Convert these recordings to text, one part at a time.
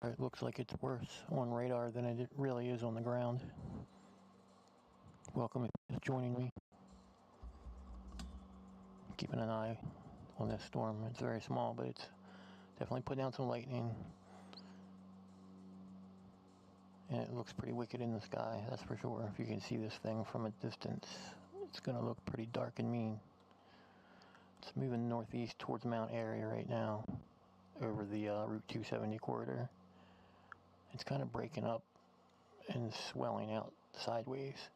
It looks like it's worse on radar than it really is on the ground. Welcome if you're just joining me. Keeping an eye on this storm. It's very small, but it's definitely put down some lightning. And it looks pretty wicked in the sky, that's for sure. If you can see this thing from a distance, it's going to look pretty dark and mean. It's moving northeast towards Mount Airy right now, over the Route 270 corridor. It's kind of breaking up and swelling out sideways.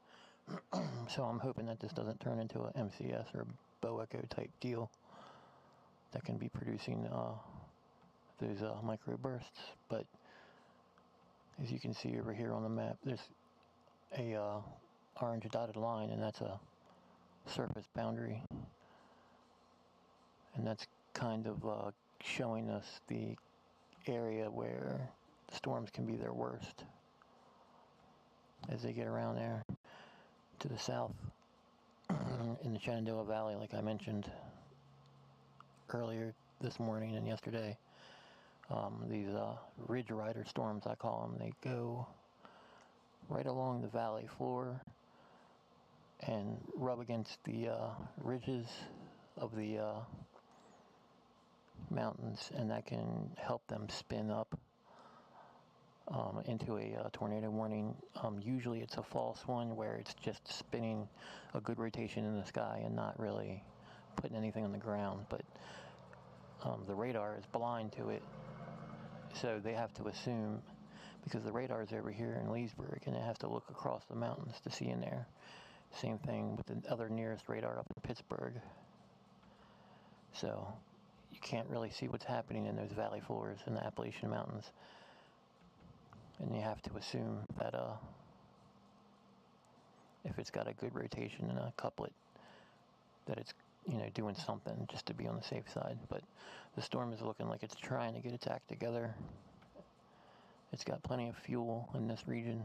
So I'm hoping that this doesn't turn into a MCS or a bow echo type deal that can be producing those microbursts. But as you can see over here on the map, there's a orange dotted line, and that's a surface boundary. And that's kind of showing us the area where storms can be their worst as they get around there. To the south, in the Shenandoah Valley, like I mentioned earlier this morning and yesterday, these ridge rider storms, I call them, they go right along the valley floor and rub against the ridges of the mountains, and that can help them spin up into a tornado warning. Usually it's a false one where it's just spinning a good rotation in the sky and not really putting anything on the ground, but the radar is blind to it, so they have to assume, because the radar is over here in Leesburg and they have to look across the mountains to see in there. Same thing with the other nearest radar up in Pittsburgh, so you can't really see what's happening in those valley floors in the Appalachian Mountains. And you have to assume that if it's got a good rotation and a couplet, that it's, doing something just to be on the safe side. But the storm is looking like it's trying to get its act together. It's got plenty of fuel in this region.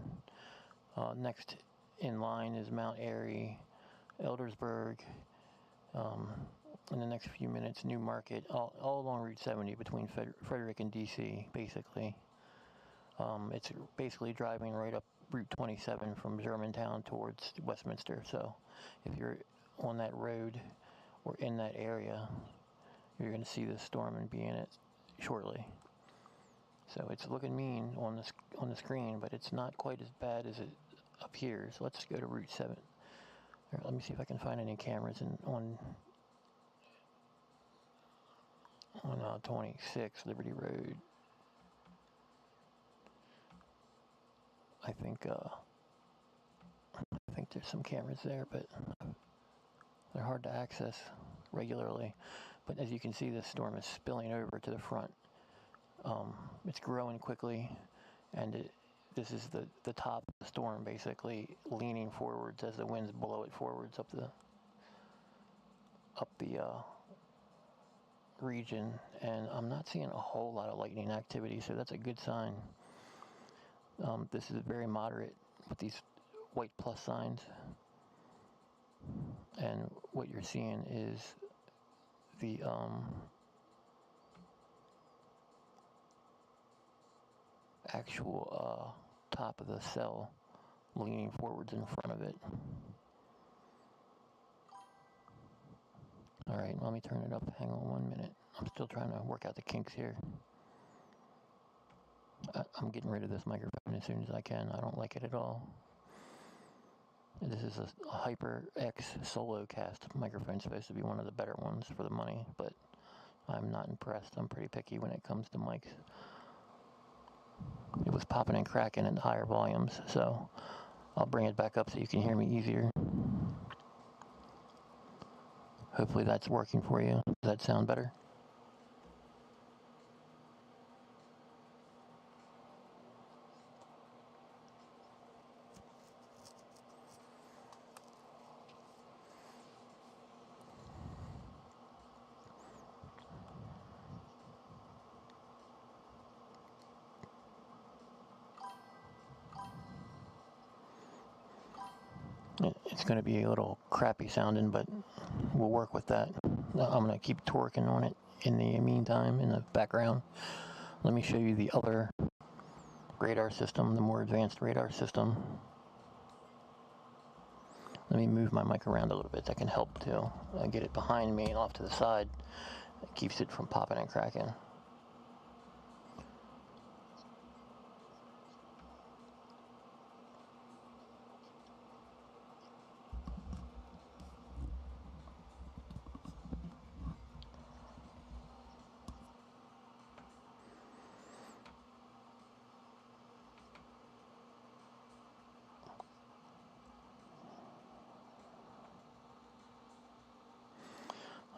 Next in line is Mount Airy, Eldersburg. In the next few minutes, New Market, all along Route 70 between Frederick and DC, basically. It's basically driving right up Route 27 from Germantown towards Westminster. So if you're on that road or in that area, you're going to see this storm and be in it shortly. So it's looking mean on the screen, but it's not quite as bad as it appears. Let's go to Route 7. Let me see if I can find any cameras on 26 Liberty Road. I think there's some cameras there, but they're hard to access regularly. But as you can see, this storm is spilling over to the front. It's growing quickly, and this is the top of the storm, basically leaning forwards as the winds blow it forwards up the region. And I'm not seeing a whole lot of lightning activity, so that's a good sign. This is very moderate with these white plus signs, and what you're seeing is the actual top of the cell leaning forwards in front of it. Alright, let me turn it up. Hang on 1 minute. I'm still trying to work out the kinks here. I'm getting rid of this microphone as soon as I can. I don't like it at all. This is a HyperX Solo Cast microphone. It's supposed to be one of the better ones for the money, but I'm not impressed. I'm pretty picky when it comes to mics. It was popping and cracking at higher volumes, so I'll bring it back up so you can hear me easier. Hopefully that's working for you. Does that sound better? It's going to be a little crappy sounding, but we'll work with that. I'm going to keep torquing on it in the meantime, in the background. Let me show you the other radar system, the more advanced radar system. Let me move my mic around a little bit. That can help too. Get it behind me and off to the side. It keeps it from popping and cracking.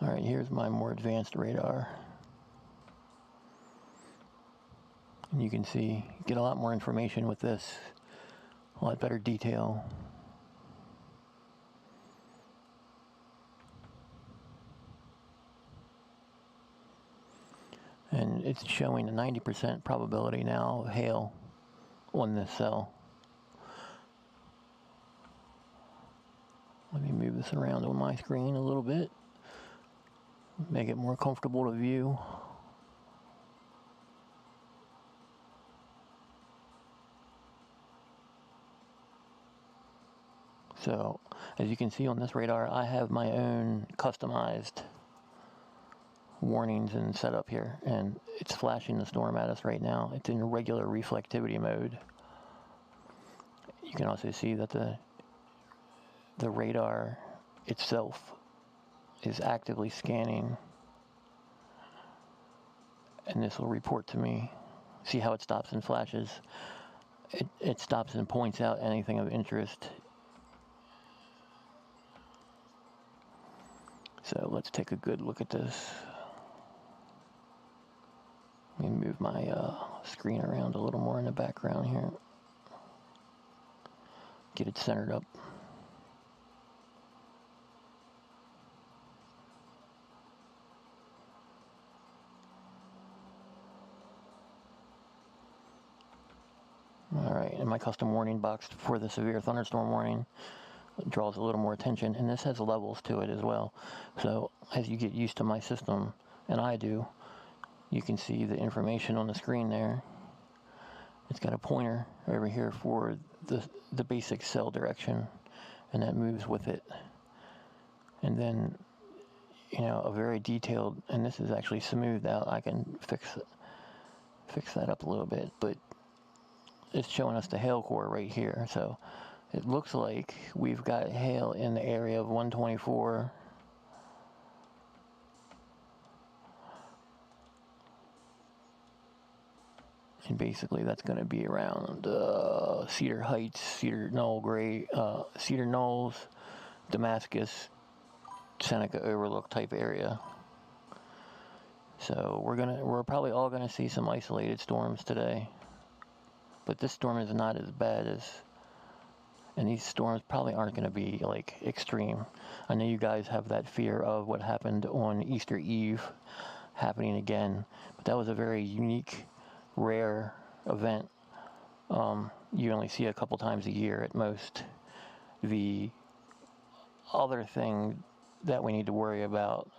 Alright, here's my more advanced radar. And you can see, get a lot more information with this, a lot better detail. And it's showing a 90% probability now of hail on this cell. Let me move this around on my screen a little bit. Make it more comfortable to view. So, as you can see on this radar, I have my own customized warnings and setup here, and it's flashing the storm at us right now. It's in regular reflectivity mode. You can also see that the radar itself is actively scanning, and this will report to me. See how it stops and flashes? It stops and points out anything of interest. So let's take a good look at this. Let me move my screen around a little more in the background here. Get it centered up. Alright, and my custom warning box for the severe thunderstorm warning draws a little more attention, and this has levels to it as well. So as you get used to my system, and I do, you can see the information on the screen there. It's got a pointer over here for the basic cell direction, and that moves with it. And then, you know, a very detailed, and this is actually smoothed out. I can fix that up a little bit, but it's showing us the hail core right here. So it looks like we've got hail in the area of 124. And basically that's going to be around Cedar Heights, Cedar Knolls, Damascus, Seneca Overlook type area. So we're probably all gonna see some isolated storms today. But this storm is not as bad as, and these storms probably aren't going to be like extreme. I know you guys have that fear of what happened on Easter Eve happening again, but that was a very unique, rare event. You only see a couple times a year at most. The other thing that we need to worry about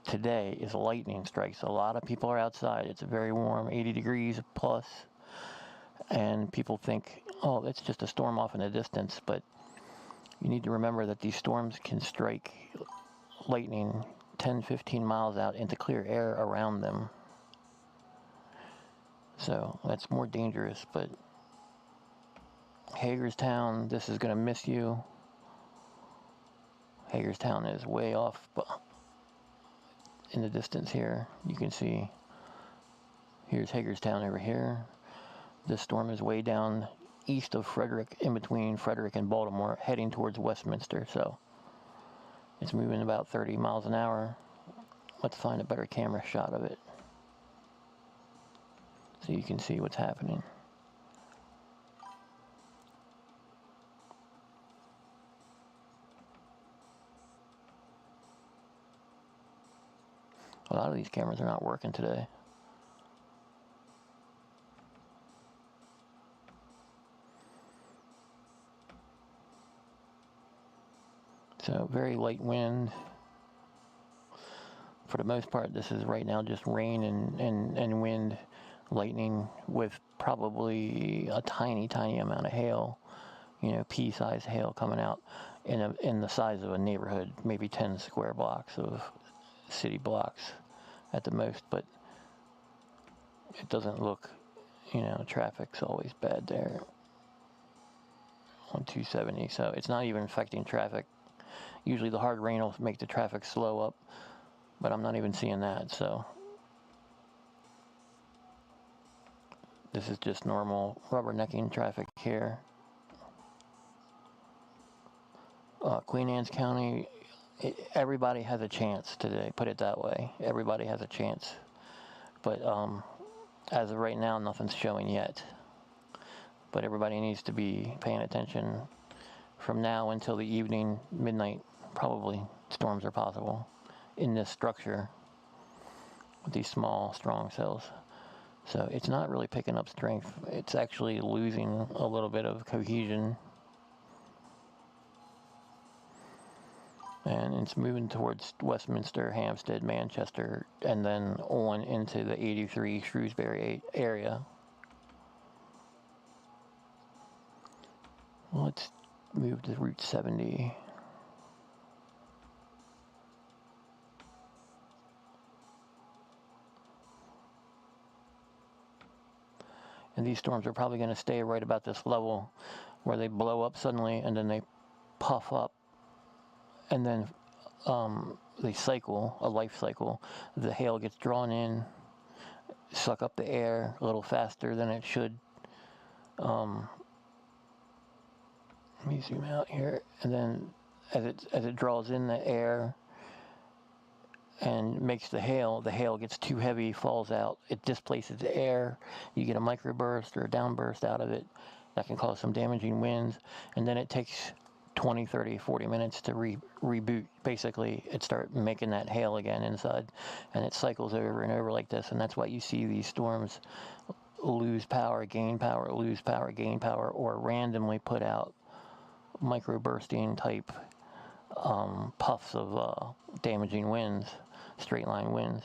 today is lightning strikes. A lot of people are outside. It's very warm, 80 degrees plus. And people think, oh, it's just a storm off in the distance, but you need to remember that these storms can strike lightning 10, 15 miles out into clear air around them. So that's more dangerous, but Hagerstown, this is going to miss you. Hagerstown is way off in the distance here. You can see, here's Hagerstown over here. This storm is way down east of Frederick, in between Frederick and Baltimore, heading towards Westminster. So it's moving about 30 miles an hour. Let's find a better camera shot of it so you can see what's happening. A lot of these cameras are not working today. So very light wind. For the most part, this is right now just rain and wind, lightning with probably a tiny amount of hail, pea-sized hail coming out in the size of a neighborhood, maybe 10 square blocks of city blocks at the most, but it doesn't look, traffic's always bad there on 270, so it's not even affecting traffic. Usually the hard rain will make the traffic slow up, but I'm not even seeing that, so this is just normal rubbernecking traffic here. Queen Anne's County, everybody has a chance today, put it that way. Everybody has a chance, but as of right now, nothing's showing yet. But everybody needs to be paying attention. From now until the evening, midnight, probably storms are possible in this structure with these small, strong cells. So it's not really picking up strength. It's actually losing a little bit of cohesion. And it's moving towards Westminster, Hampstead, Manchester, and then on into the 83 Shrewsbury area. Let's move to Route 70. And these storms are probably going to stay right about this level where they blow up suddenly and then they puff up. And then they cycle, a life cycle. The hail gets drawn in, suck up the air a little faster than it should. Let me zoom out here. And then as it draws in the air and makes the hail gets too heavy, falls out. It displaces the air. You get a microburst or a downburst out of it. That can cause some damaging winds. And then it takes 20, 30, 40 minutes to reboot. Basically, it starts making that hail again inside, and it cycles over and over like this, and that's why you see these storms lose power, gain power, lose power, gain power, or randomly put out microbursting type puffs of damaging winds, straight line winds.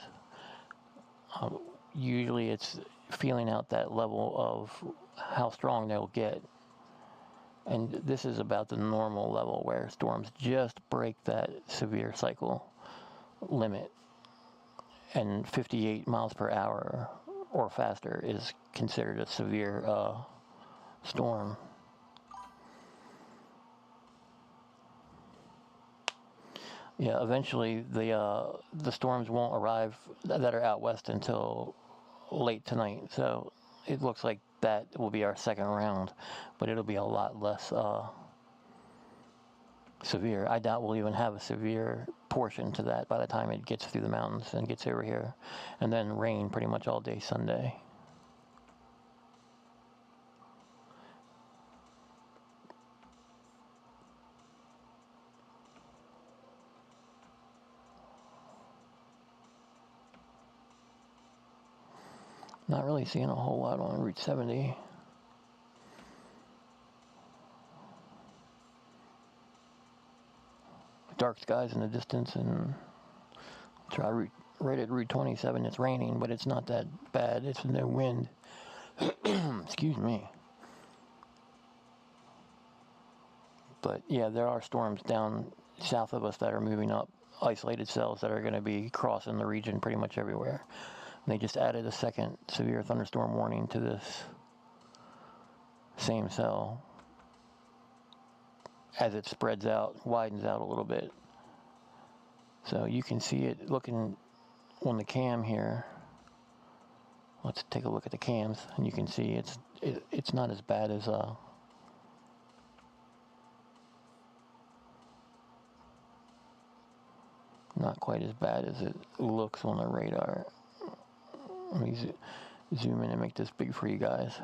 Usually it's feeling out that level of how strong they'll get. And this is about the normal level where storms just break that severe cycle limit. And 58 miles per hour or faster is considered a severe storm. Yeah, eventually the storms won't arrive that are out west until late tonight. So it looks like that will be our second round, but it'll be a lot less severe. I doubt we'll even have a severe portion to that by the time it gets through the mountains and gets over here. And then rain pretty much all day Sunday. Not really seeing a whole lot on Route 70. Dark skies in the distance, and try right at Route 27. It's raining, but it's not that bad. It's no wind. Excuse me. But yeah, there are storms down south of us that are moving up, isolated cells that are going to be crossing the region pretty much everywhere. And they just added a second severe thunderstorm warning to this same cell as it spreads out, widens out a little bit. So you can see it looking on the cam here. Let's take a look at the cams, and you can see it's not as bad as not quite as bad as it looks on the radar. Let me zoom in and make this big for you guys.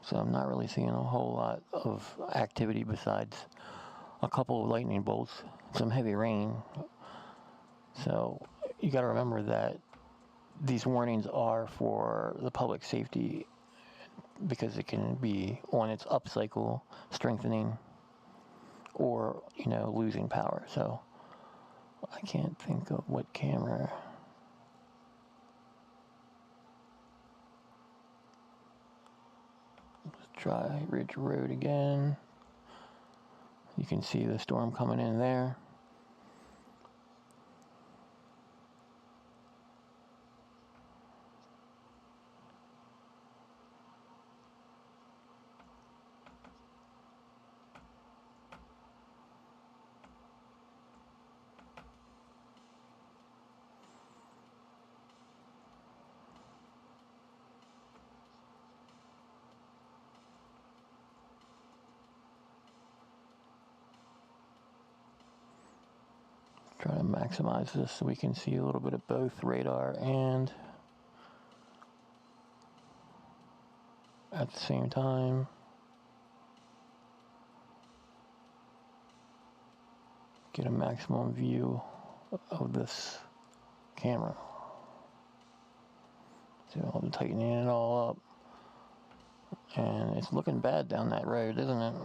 So I'm not really seeing a whole lot of activity besides a couple of lightning bolts, some heavy rain. So you got to remember that these warnings are for the public safety because it can be on its up cycle, strengthening, or, losing power. So I can't think of what camera. Let's try Ridge Road again. You can see the storm coming in there. Try to maximize this so we can see a little bit of both radar and at the same time. Get a maximum view of this camera. So I'm tightening it all up. And it's looking bad down that road, isn't it?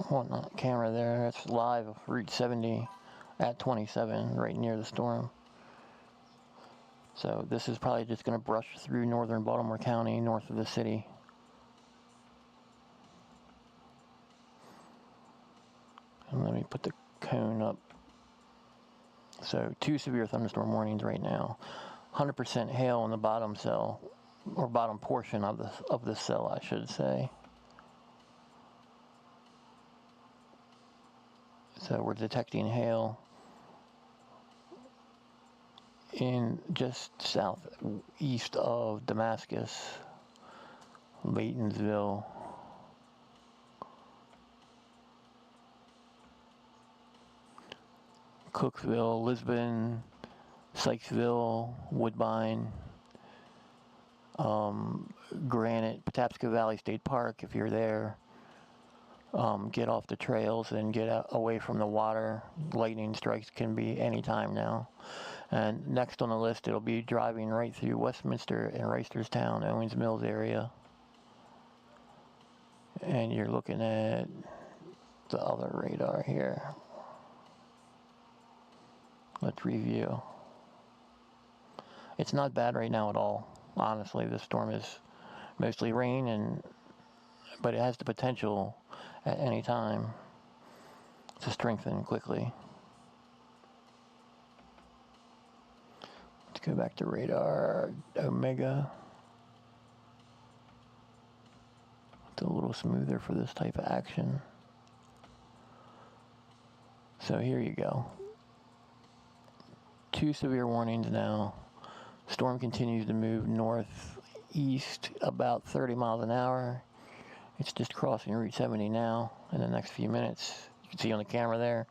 On that camera there, it's live Route 70 at 27, right near the storm. So this is probably just going to brush through northern Baltimore County, north of the city. And let me put the cone up. So 2 severe thunderstorm warnings right now. 100% hail in the bottom cell, or bottom portion of the cell, I should say. So we're detecting hail in just southeast of Damascus, Laytonsville, Cookville, Lisbon, Sykesville, Woodbine, Granite, Patapsco Valley State Park, if you're there. Get off the trails and get away from the water. Lightning strikes can be any time now. And next on the list, it'll be driving right through Westminster and Reisterstown, Owings Mills area. And you're looking at the other radar here. Let's review. It's not bad right now at all. Honestly, the storm is mostly rain, but it has the potential at any time to strengthen quickly. Let's go back to radar Omega. It's a little smoother for this type of action. So here you go. 2 severe warnings now. Storm continues to move northeast about 30 miles an hour. It's just crossing Route 70 now in the next few minutes. You can see on the camera there.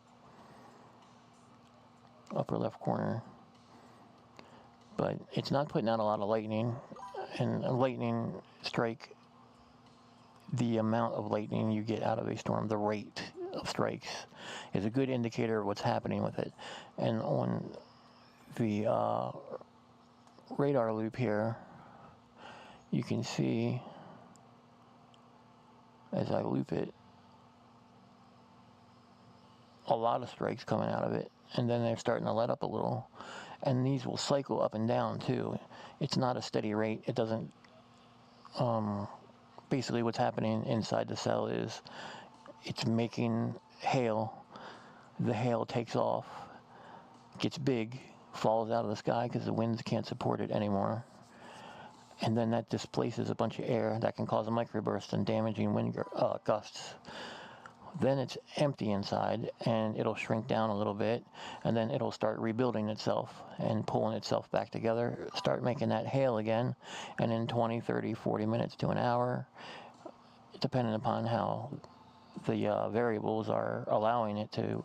Upper left corner. But it's not putting out a lot of lightning. And a lightning strike, the amount of lightning you get out of a storm, the rate of strikes, is a good indicator of what's happening with it. And on the radar loop here, you can see as I loop it, a lot of strikes coming out of it, and then they're starting to let up a little, and these will cycle up and down too. It's not a steady rate. It doesn't, basically what's happening inside the cell is it's making hail. The hail takes off, gets big, falls out of the sky because the winds can't support it anymore. And then that displaces a bunch of air that can cause a microburst and damaging wind gusts. Then it's empty inside, and it'll shrink down a little bit, and then it'll start rebuilding itself and pulling itself back together, start making that hail again, and in 20, 30, 40 minutes to an hour, depending upon how the variables are allowing it to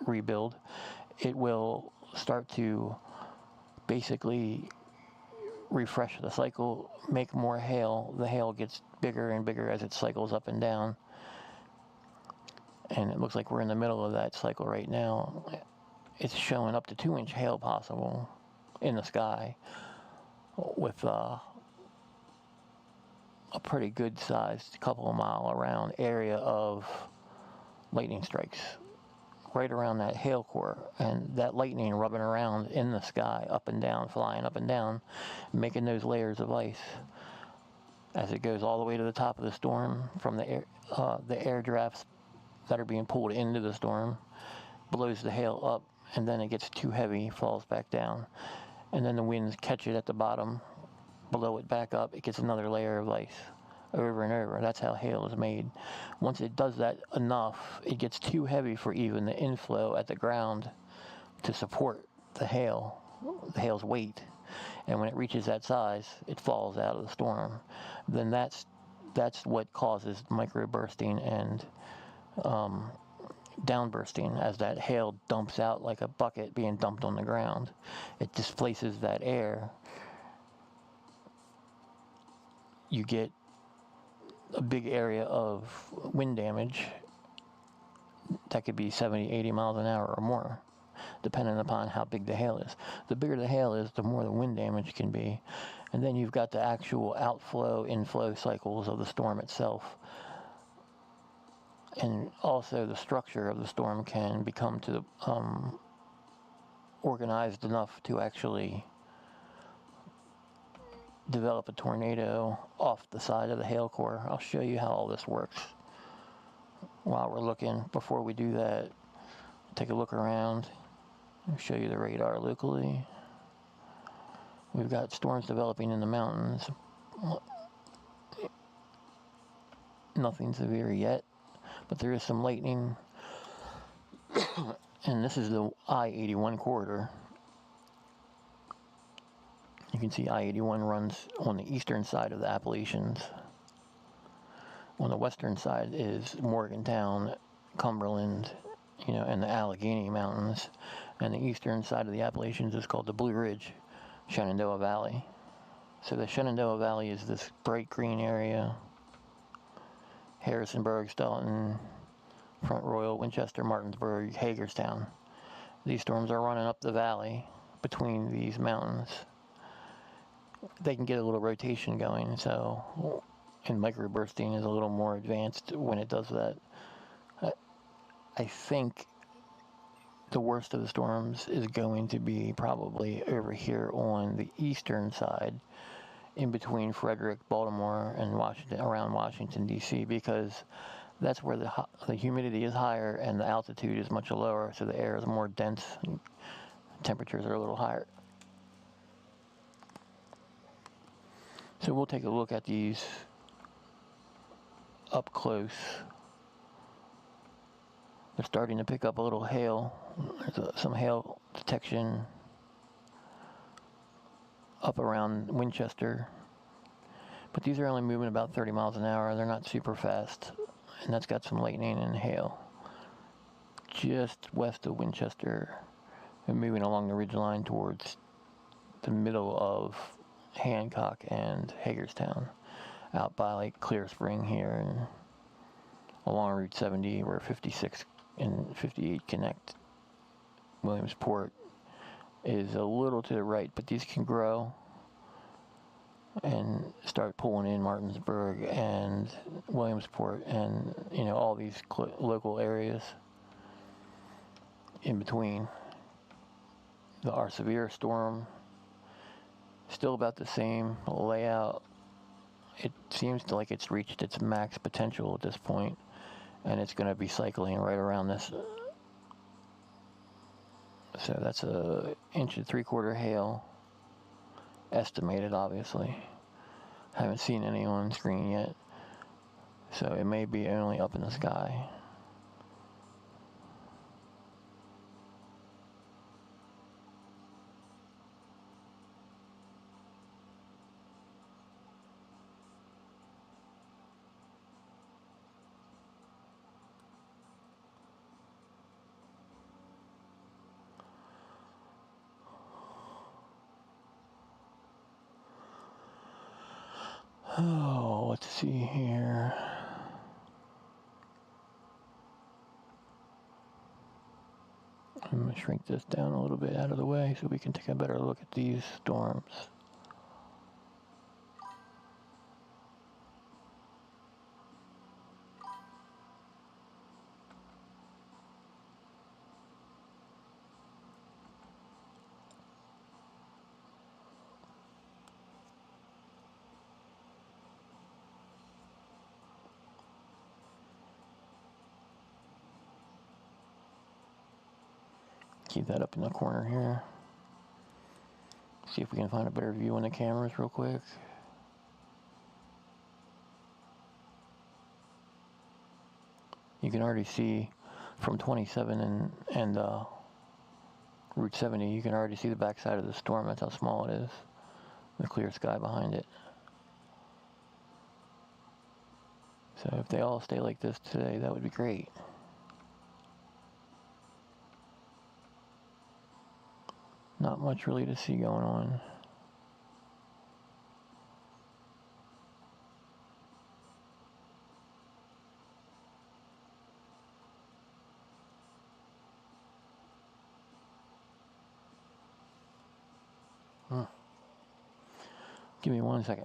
rebuild, it will start to basically refresh the cycle, make more hail. The hail gets bigger and bigger as it cycles up and down. And it looks like we're in the middle of that cycle right now. It's showing up to 2-inch hail possible in the sky with a pretty good sized couple of mile around area of lightning strikes right around that hail core, and that lightning rubbing around in the sky, up and down, flying up and down, making those layers of ice as it goes all the way to the top of the storm from the air drafts that are being pulled into the storm, blows the hail up, and then it gets too heavy, falls back down, and then the winds catch it at the bottom, blow it back up, it gets another layer of ice over and over. That's how hail is made. Once it does that enough, it gets too heavy for even the inflow at the ground to support the hail's weight. And when it reaches that size, it falls out of the storm. Then that's what causes microbursting and downbursting, as that hail dumps out like a bucket being dumped on the ground. It displaces that air. You get a big area of wind damage that could be 70, 80 miles an hour or more, depending upon how big the hail is. The bigger the hail is, the more the wind damage can be. And then you've got the actual outflow, inflow cycles of the storm itself. And also the structure of the storm can become organized enough to actually develop a tornado off the side of the hail core. I'll show you how all this works while we're looking. Before we do that, take a look around. I'll show you the radar locally. We've got storms developing in the mountains. Nothing severe yet, but there is some lightning. And this is the I-81 corridor. You can see I-81 runs on the eastern side of the Appalachians. On the western side is Morgantown, Cumberland, and the Allegheny Mountains. And the eastern side of the Appalachians is called the Blue Ridge, Shenandoah Valley. So the Shenandoah Valley is this bright green area. Harrisonburg, Staunton, Front Royal, Winchester, Martinsburg, Hagerstown. These storms are running up the valley between these mountains. They can get a little rotation going, so, and microbursting is a little more advanced when it does that. I think the worst of the storms is going to be probably over here on the eastern side, in between Frederick, Baltimore, and Washington, around Washington, D.C., because that's where the humidity is higher and the altitude is much lower, so the air is more dense and temperatures are a little higher. So we'll take a look at these up close. They're starting to pick up a little hail. There's some hail detection up around Winchester. But these are only moving about 30 miles an hour. They're not super fast. And that's got some lightning and hail. Just west of Winchester. And moving along the ridgeline towards the middle of Hancock and Hagerstown, out by like Clear Spring here, and along Route 70 where 56 and 58 connect. Williamsport is a little to the right, but these can grow and start pulling in Martinsburg and Williamsport and all these local areas in between. Our severe storm, still about the same layout. It seems like it's reached its max potential at this point, and it's going to be cycling right around this. So that's a 1.75 inch hail, estimated, obviously. Haven't seen any on screen yet, so it may be only up in the sky. Oh, let's see here. I'm going to shrink this down a little bit out of the way so we can take a better look at these storms. Keep that up in the corner here. See if we can find a better view on the cameras real quick. You can already see from 27 and Route 70, you can already see the backside of the storm. That's how small it is. The clear sky behind it. So if they all stay like this today, that would be great. Not much really to see going on. Give me 1 second.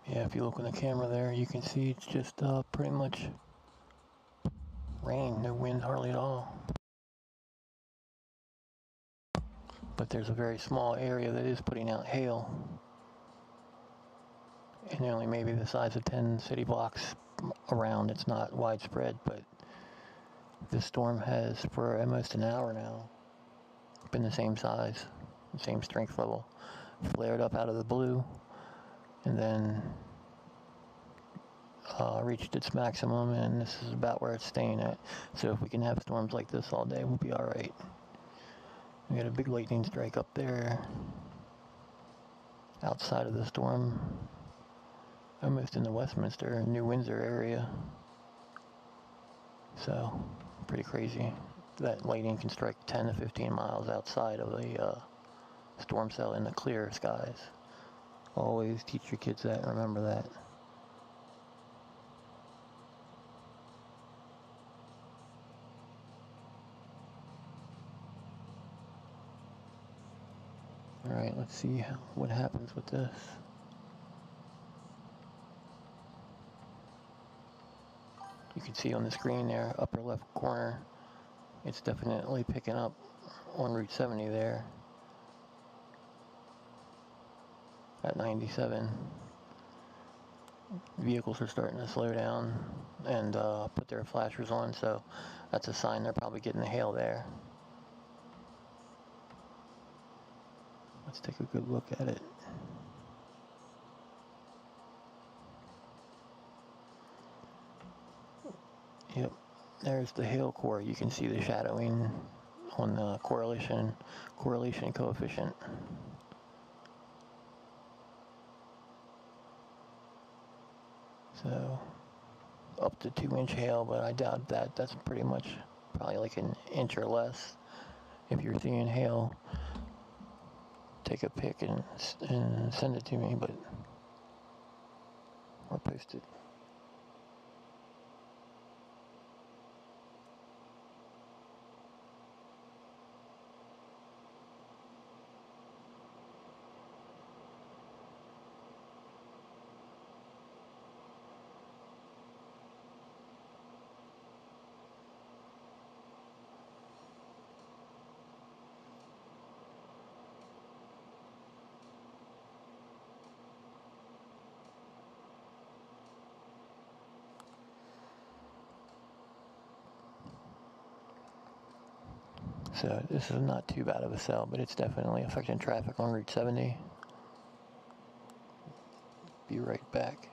Yeah, if you look on the camera there, you can see it's just pretty much rain, no wind hardly at all. But there's a very small area that is putting out hail. And only maybe the size of 10 city blocks around. It's not widespread, but this storm has for almost an hour now been the same size, the same strength level. Flared up out of the blue and then reached its maximum, and this is about where it's staying at. So if we can have storms like this all day, we'll be all right. We got a big lightning strike up there outside of the storm, almost in the Westminster, New Windsor area. So pretty crazy. That lightning can strike 10 to 15 miles outside of the storm cell in the clear skies. Always teach your kids that, remember that. Alright, let's see what happens with this. You can see on the screen there, upper left corner, it's definitely picking up on Route 70 there at 97. Vehicles are starting to slow down and put their flashers on, so that's a sign they're probably getting the hail there. Let's take a good look at it. Yep, there's the hail core. You can see the shadowing on the correlation coefficient. So up to 2-inch hail, but I doubt that. That's pretty much probably like an inch or less. If you're seeing hail, take a pic and send it to me, but or post it. So this is not too bad of a cell, but it's definitely affecting traffic on Route 70. Be right back.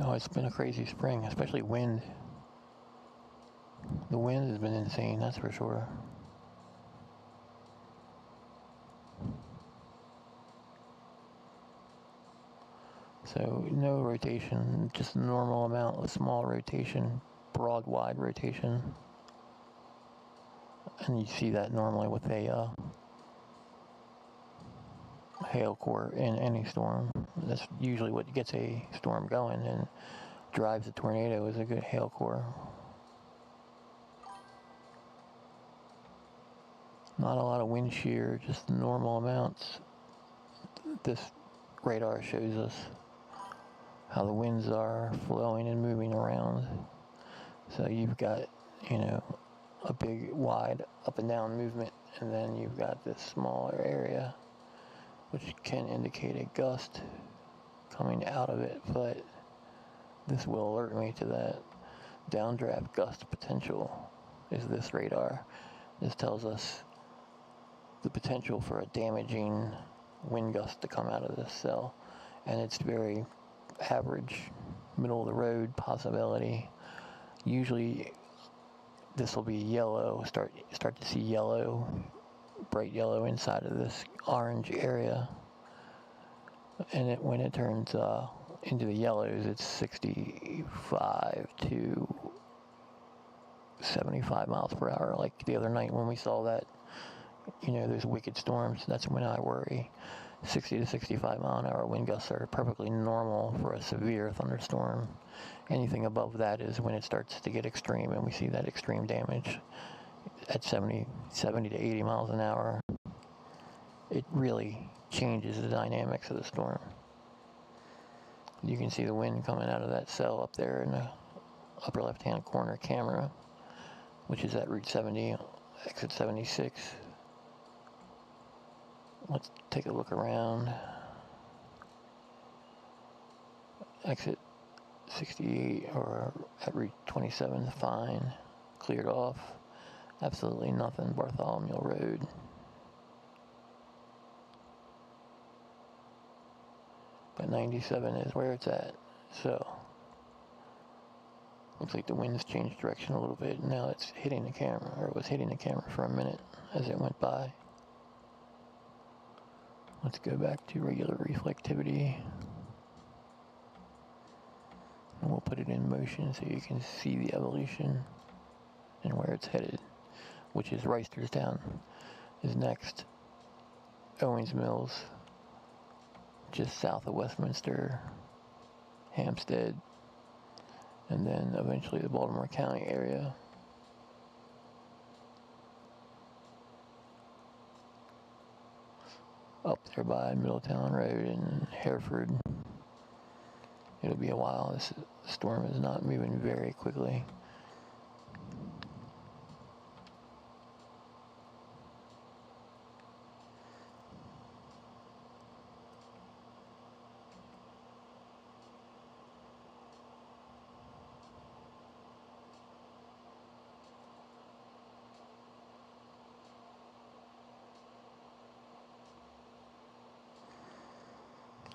Oh, it's been a crazy spring, especially wind. The wind has been insane, that's for sure. So no rotation, just a normal amount of small rotation, broad wide rotation. And you see that normally with a hail core in any storm. That's usually what gets a storm going and drives a tornado is a good hail core. Not a lot of wind shear, just normal amounts. This radar shows us how the winds are flowing and moving around. So you've got, a big wide up and down movement, and then you've got this smaller area which can indicate a gust coming out of it, but this will alert me to that downdraft gust potential is this radar. This tells us the potential for a damaging wind gust to come out of this cell, and it's very average, middle of the road possibility. Usually this will be yellow, start to see yellow, bright yellow inside of this orange area, and when it turns into the yellows, it's 65 to 75 miles per hour. Like the other night when we saw that, those wicked storms, that's when I worry. 60 to 65 mile an hour wind gusts are perfectly normal for a severe thunderstorm. Anything above that is when it starts to get extreme, and we see that extreme damage at 70 to 80 miles an hour. It really changes the dynamics of the storm. You can see the wind coming out of that cell up there in the upper left-hand corner camera, which is at Route 70, exit 76. Let's take a look around. Exit 68 or at Route 27, fine. Cleared off. Absolutely nothing. Bartholomew Road. But 97 is where it's at. So, looks like the wind's changed direction a little bit. Now it's hitting the camera, or it was hitting the camera for a minute as it went by. Let's go back to regular reflectivity. And we'll put it in motion so you can see the evolution and where it's headed, which is Reisterstown is next. Owings Mills, just south of Westminster, Hampstead, and then eventually the Baltimore County area. Up there by Middletown Road and Hereford. It'll be a while. This storm is not moving very quickly.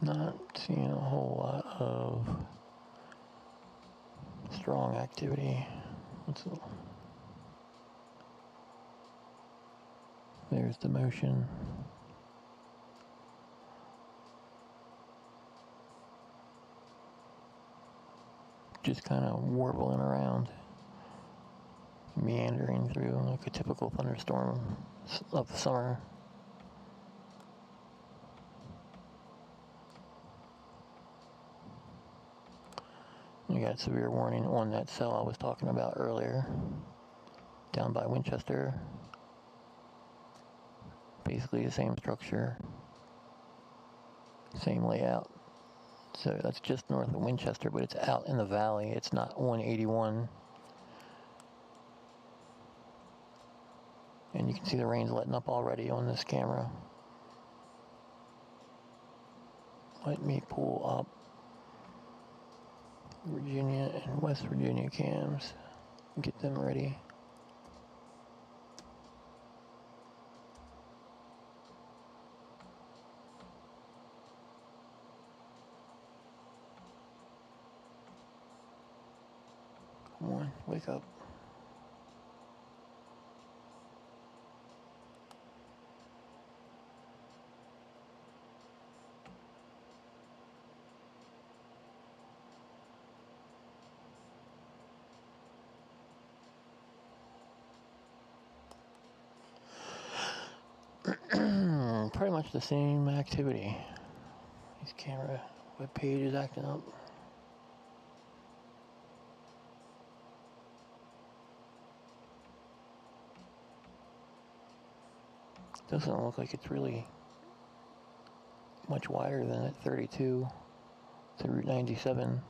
Not seeing a whole lot of strong activity. There's the motion. Just kind of warbling around, meandering through like a typical thunderstorm of the summer. You got severe warning on that cell I was talking about earlier, down by Winchester. Basically the same structure, same layout. So that's just north of Winchester, but it's out in the valley. It's not on 81. And you can see the rain's letting up already on this camera. Let me pull up Virginia and West Virginia cams and get them ready. Come on, wake up. Pretty much the same activity. This camera web page is acting up. Doesn't look like it's really much wider than at 32 to Route 97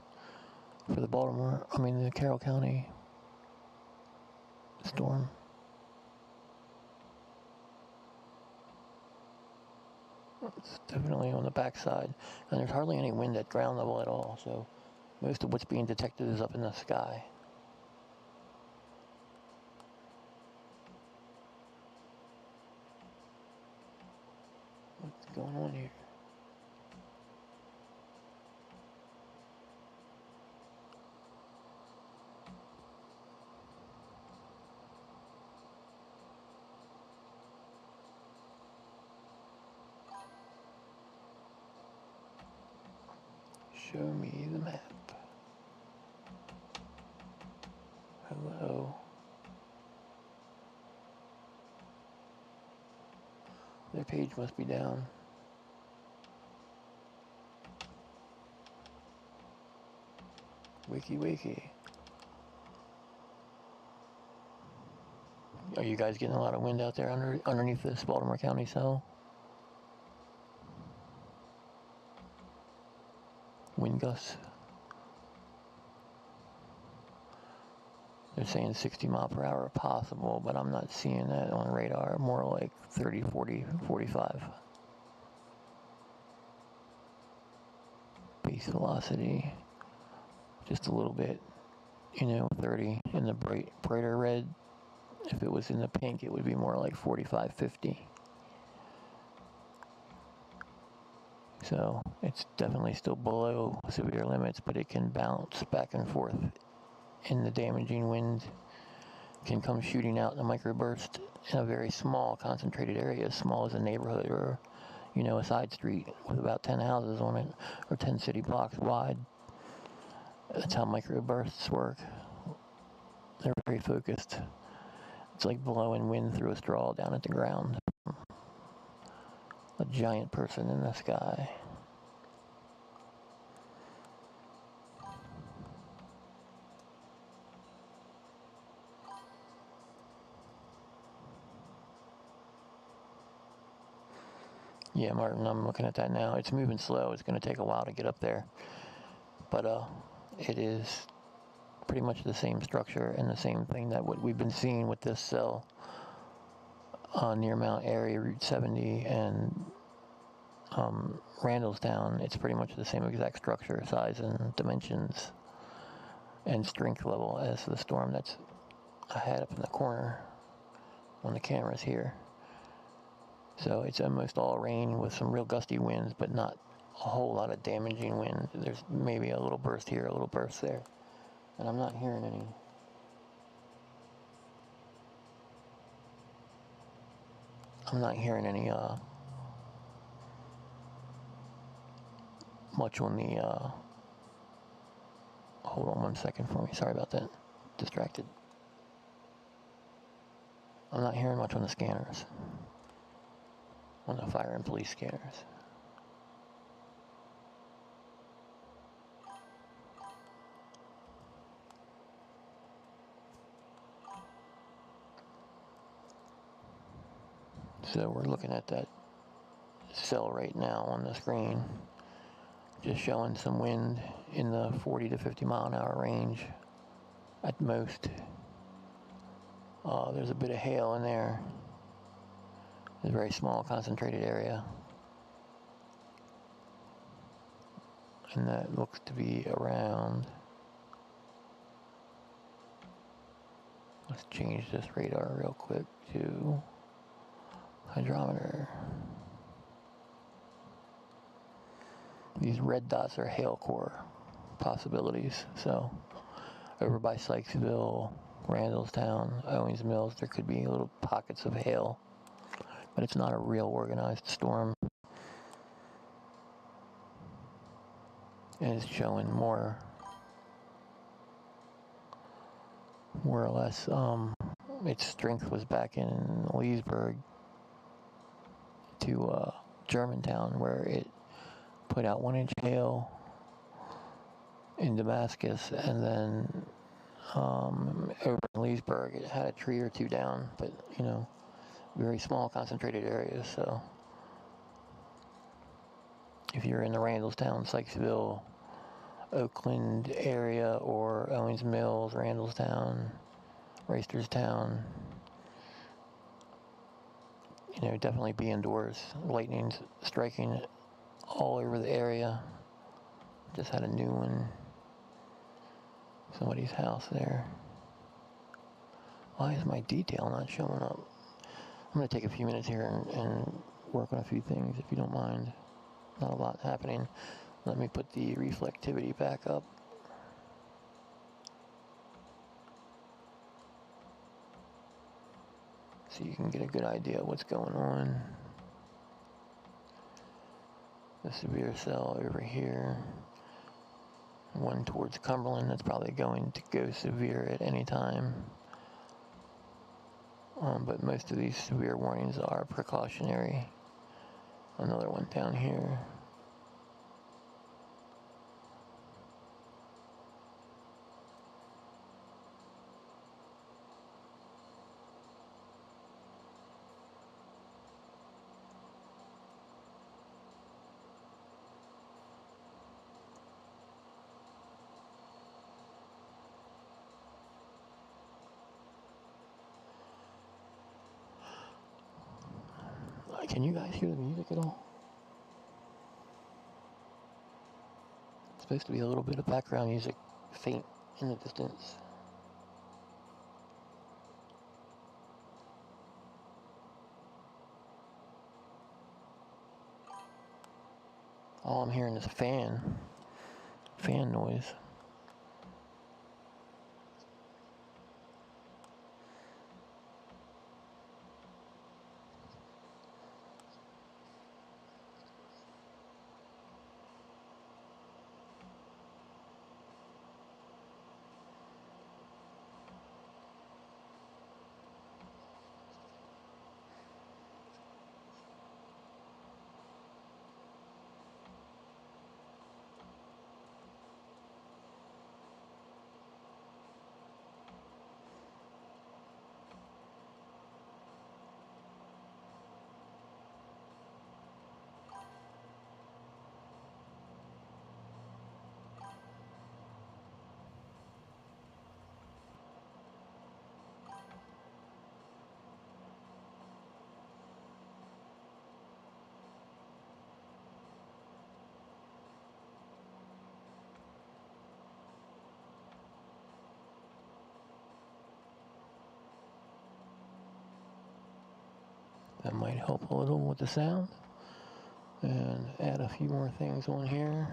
for the the Carroll County storm. It's definitely on the backside, and there's hardly any wind at ground level at all, so most of what's being detected is up in the sky. What's going on here? Show me the map. Hello. Their page must be down. Wakey, wakey. Are you guys getting a lot of wind out there underneath this Baltimore County cell? Wind gusts. They're saying 60 mile per hour possible, but I'm not seeing that on radar. More like 30, 40, 45. Base velocity, just a little bit, 30 in the brighter red. If it was in the pink, it would be more like 45, 50. So it's definitely still below severe limits, but it can bounce back and forth. And the damaging wind can come shooting out in a microburst in a very small, concentrated area, as small as a neighborhood or, a side street with about 10 houses on it, or 10 city blocks wide. That's how microbursts work. They're very focused. It's like blowing wind through a straw down at the ground. A giant person in the sky. Yeah, Martin, I'm looking at that now. It's moving slow. It's going to take a while to get up there. But it is pretty much the same structure and the same thing that what we've been seeing with this cell near Mount Airy, Route 70, and Randallstown. It's pretty much the same exact structure, size, and dimensions, and strength level as the storm that's I had up in the corner on the cameras here. So it's almost all rain with some real gusty winds, but not a whole lot of damaging wind. There's maybe a little burst here, a little burst there. And I'm not hearing any. Much on the, hold on one second for me. Sorry about that. Distracted. I'm not hearing much on the scanners. On the fire and police scanners. So we're looking at that cell right now on the screen. Just showing some wind in the 40 to 50 mile an hour range at most. There's a bit of hail in there. It's a very small concentrated area. And that looks to be around, let's change this radar real quick to hydrometer. These red dots are hail core possibilities. So over by Sykesville, Randallstown, Owings Mills, there could be little pockets of hail, but it's not a real organized storm. And it's showing more or less, its strength was back in Leesburg to Germantown, where it put out 1-inch hail in Damascus, and then over in Leesburg it had a tree or two down, but you know, very small concentrated areas. So if you're in the Randallstown, Sykesville, Oakland area, or Owings Mills, Randallstown, Reisterstown, you know, definitely be indoors. Lightning's striking all over the area. Just had a new one. Somebody's house there. Why is my detail not showing up? I'm going to take a few minutes here and work on a few things, if you don't mind. Not a lot happening. Let me put the reflectivity back up. So you can get a good idea of what's going on. The severe cell over here. One towards Cumberland that's probably going to go severe at any time. But most of these severe warnings are precautionary. Another one down here. Can you guys hear the music at all? It's supposed to be a little bit of background music, faint in the distance. All I'm hearing is fan noise. That might help a little with the sound. And add a few more things on here.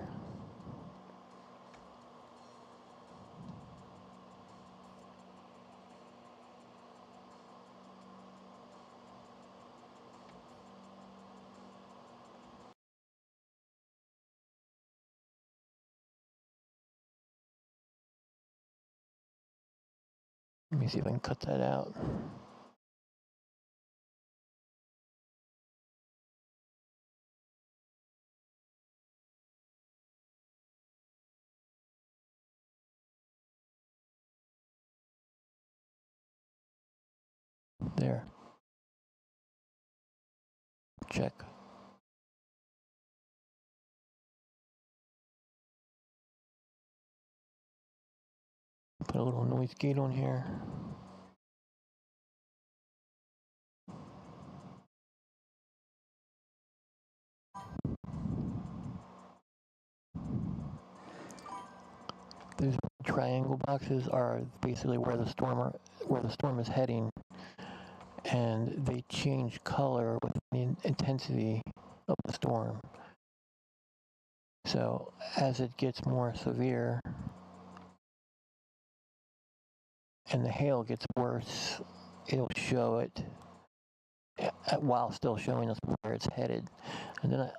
Let me see if I can cut that out. There. Check. Put a little noise gate on here. These triangle boxes are basically where the storm is heading, and they change color with the intensity of the storm. So as it gets more severe and the hail gets worse, it'll show it while still showing us where it's headed. And then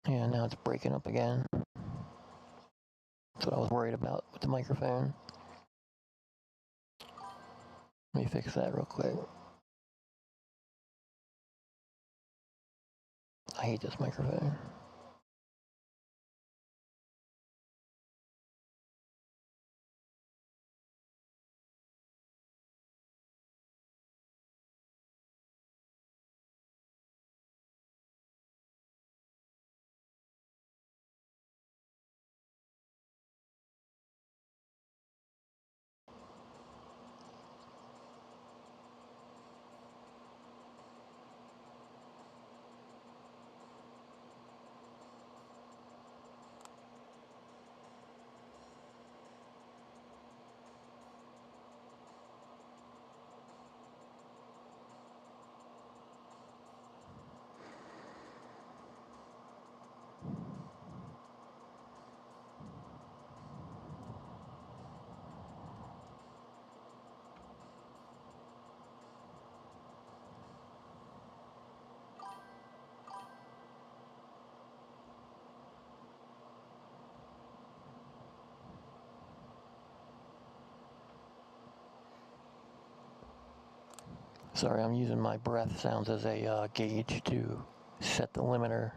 yeah, now it's breaking up again. That's what I was worried about with the microphone. Let me fix that real quick. I hate this microphone. Sorry, I'm using my breath sounds as a gauge to set the limiter.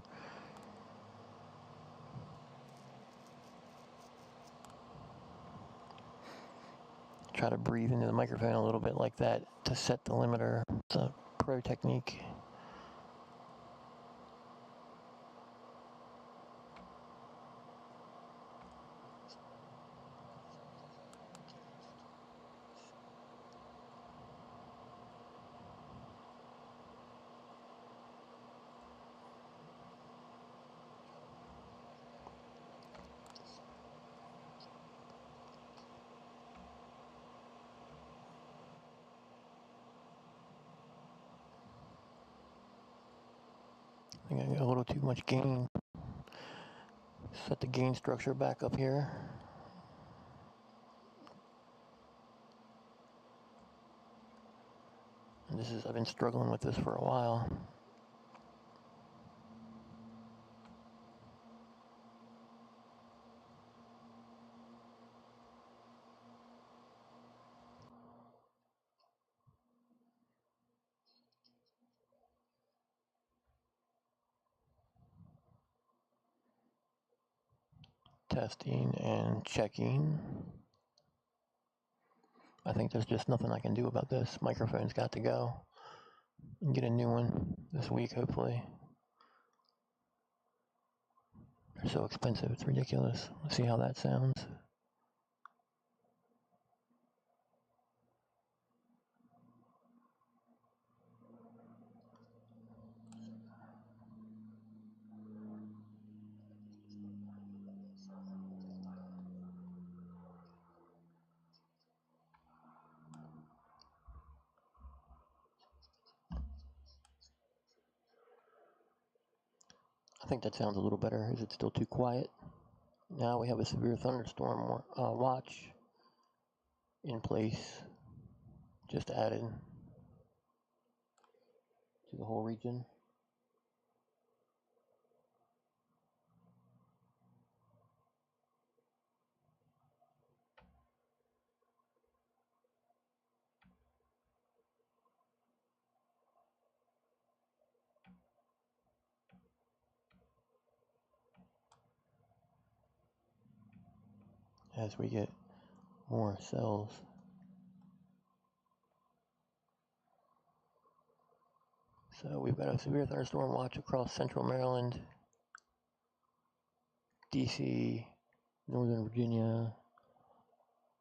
Try to breathe into the microphone a little bit like that to set the limiter. It's a pro technique. I think I got a little too much gain. Set the gain structure back up here. And I've been struggling with this for a while. Testing and checking. I think there's just nothing I can do about this. Microphone's got to go. And get a new one this week, hopefully. They're so expensive, it's ridiculous. Let's see how that sounds. I think that sounds a little better. Is it still too quiet? Now we have a severe thunderstorm watch in place, just added to the whole region. As we get more cells. So we've got a severe thunderstorm watch across central Maryland, DC, Northern Virginia,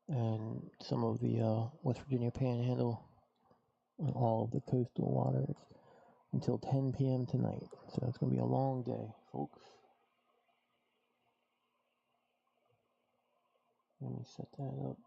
and some of the West Virginia Panhandle, and all of the coastal waters until 10 p.m. tonight. So it's going to be a long day, folks. Let me set that up.